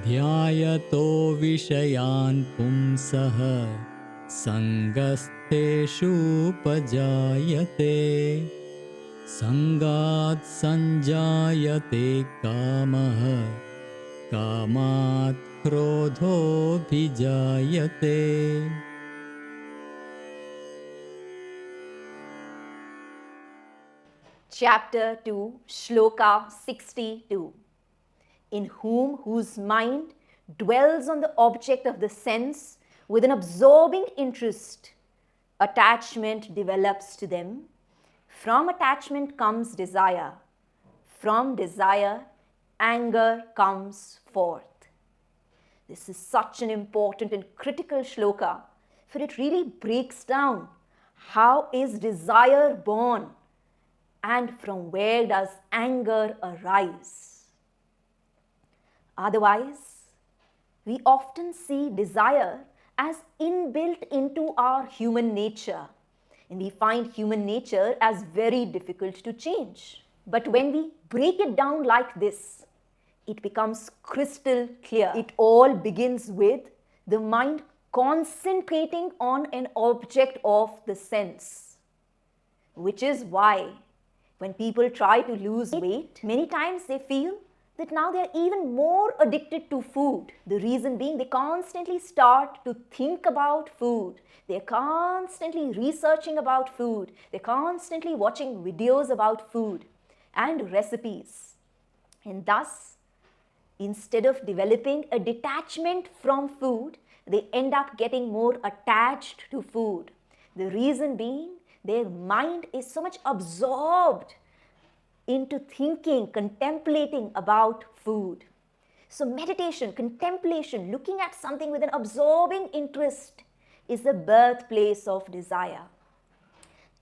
ध्यायतो विषयान् पुंसः सङ्गस्तेषूपजायते सङ्गात् सञ्जायते कामः कामात् क्रोधोऽभिजायते. Chapter 2, Shloka 62. In whose mind dwells on the object of the sense with an absorbing interest, attachment develops to them. From attachment comes desire. From desire, anger comes forth. This is such an important and critical shloka, for it really breaks down how is desire born and from where does anger arise. Otherwise, we often see desire as inbuilt into our human nature, and we find human nature as very difficult to change. But when we break it down like this, it becomes crystal clear. It all begins with the mind concentrating on an object of the sense, which is why when people try to lose weight, many times they feel that now they are even more addicted to food. The reason being they constantly start to think about food. They're constantly researching about food. They're constantly watching videos about food and recipes. And thus, instead of developing a detachment from food, they end up getting more attached to food. The reason being their mind is so much absorbed into thinking, contemplating about food. So meditation, contemplation, looking at something with an absorbing interest is the birthplace of desire.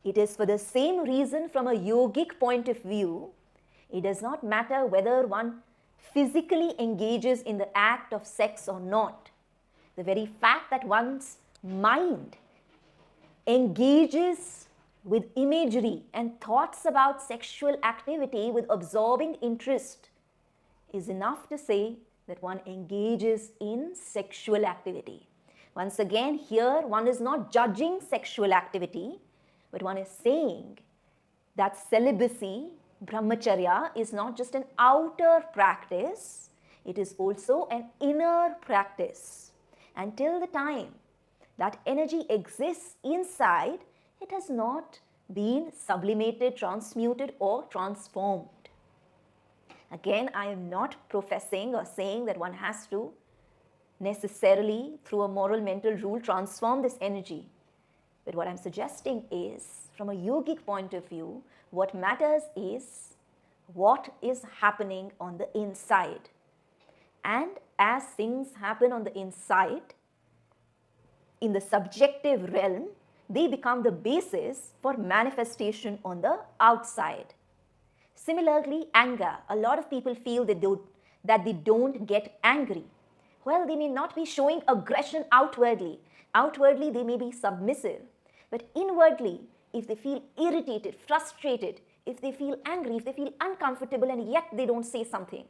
It is for the same reason from a yogic point of view, it does not matter whether one physically engages in the act of sex or not. The very fact that one's mind engages with imagery and thoughts about sexual activity with absorbing interest is enough to say that one engages in sexual activity. Once again, here one is not judging sexual activity, but one is saying that celibacy, brahmacharya, is not just an outer practice, it is also an inner practice. Until the time that energy exists inside, it has not been sublimated, transmuted, or transformed. Again, I am not professing or saying that one has to necessarily, through a moral mental rule, transform this energy. But what I'm suggesting is, from a yogic point of view, what matters is what is happening on the inside. And as things happen on the inside, in the subjective realm, they become the basis for manifestation on the outside. Similarly, anger. A lot of people feel that they don't get angry. Well, they may not be showing aggression outwardly. Outwardly, they may be submissive. But inwardly, if they feel irritated, frustrated, if they feel angry, if they feel uncomfortable and yet they don't say something,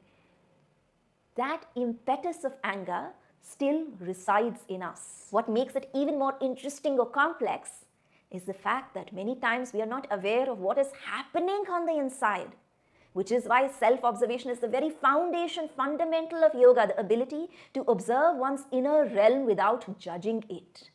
that impetus of anger still resides in us. What makes it even more interesting or complex is the fact that many times we are not aware of what is happening on the inside, which is why self-observation is the very foundation, fundamental of yoga, the ability to observe one's inner realm without judging it.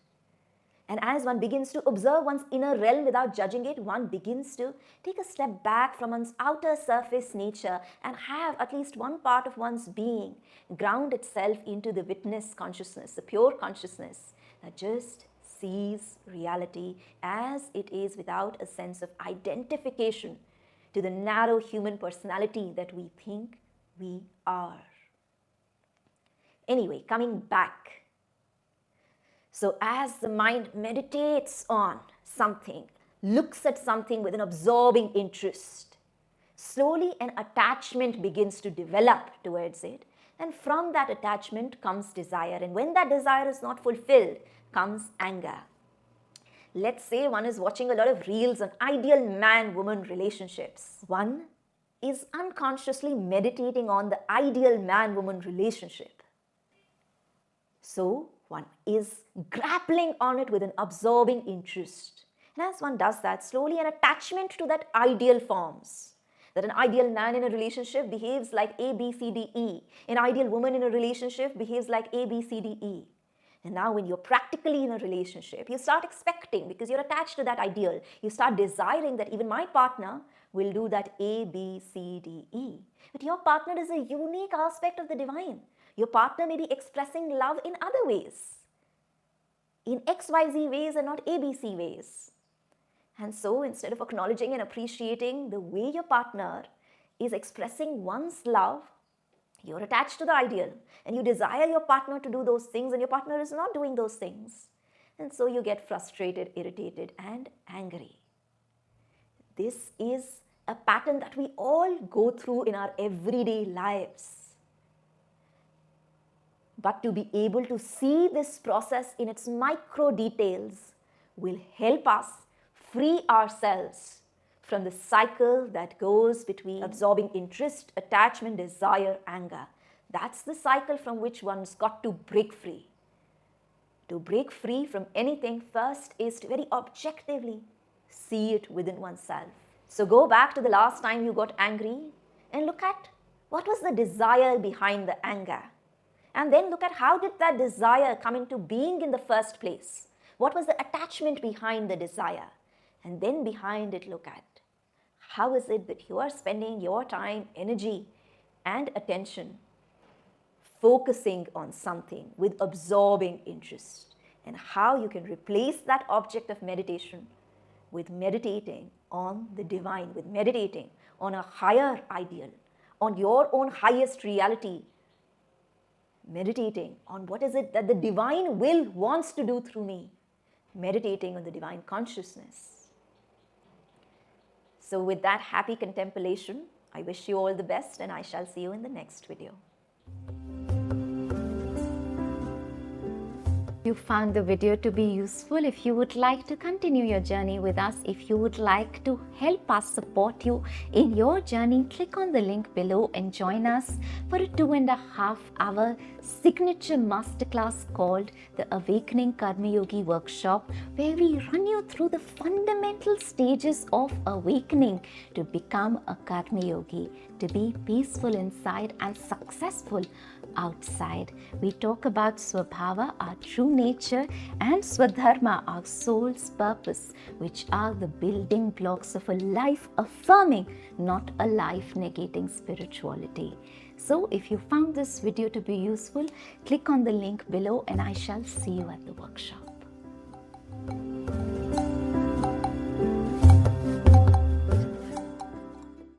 And as one begins to observe one's inner realm without judging it, one begins to take a step back from one's outer surface nature and have at least one part of one's being ground itself into the witness consciousness, the pure consciousness that just sees reality as it is without a sense of identification to the narrow human personality that we think we are. Anyway, coming back. So as the mind meditates on something, looks at something with an absorbing interest, slowly an attachment begins to develop towards it, and from that attachment comes desire. And when that desire is not fulfilled, comes anger. Let's say one is watching a lot of reels on ideal man-woman relationships. One is unconsciously meditating on the ideal man-woman relationship. So one is grappling on it with an absorbing interest. And as one does that, slowly an attachment to that ideal forms. That an ideal man in a relationship behaves like A, B, C, D, E. An ideal woman in a relationship behaves like A, B, C, D, E. And now when you're practically in a relationship, you start expecting, because you're attached to that ideal, you start desiring that even my partner will do that A, B, C, D, E. But your partner is a unique aspect of the divine. Your partner may be expressing love in other ways, in XYZ ways and not ABC ways. And so instead of acknowledging and appreciating the way your partner is expressing one's love, you're attached to the ideal and you desire your partner to do those things, and your partner is not doing those things. And so you get frustrated, irritated, and angry. This is a pattern that we all go through in our everyday lives. But to be able to see this process in its micro details will help us free ourselves from the cycle that goes between absorbing interest, attachment, desire, anger. That's the cycle from which one's got to break free. To break free from anything, first is to very objectively see it within oneself. So go back to the last time you got angry and look at what was the desire behind the anger. And then look at how did that desire come into being in the first place. What was the attachment behind the desire? And then behind it, look at how is it that you are spending your time, energy, and attention focusing on something with absorbing interest, and how you can replace that object of meditation with meditating on the divine, with meditating on a higher ideal, on your own highest reality, meditating on what is it that the divine will wants to do through me, meditating on the divine consciousness. So with that happy contemplation, I wish you all the best, and I shall see you in the next video. You found the video to be useful. If you would like to continue your journey with us, if you would like to help us support you in your journey, click on the link below and join us for a 2.5-hour signature masterclass called the Awakening Karma Yogi Workshop, where we run you through the fundamental stages of awakening to become a Karma Yogi, to be peaceful inside and successful outside. We talk about Swabhava, our true nature, and Swadharma, our soul's purpose, which are the building blocks of a life affirming, not a life negating spirituality. So if you found this video to be useful, click on the link below and I shall see you at the workshop.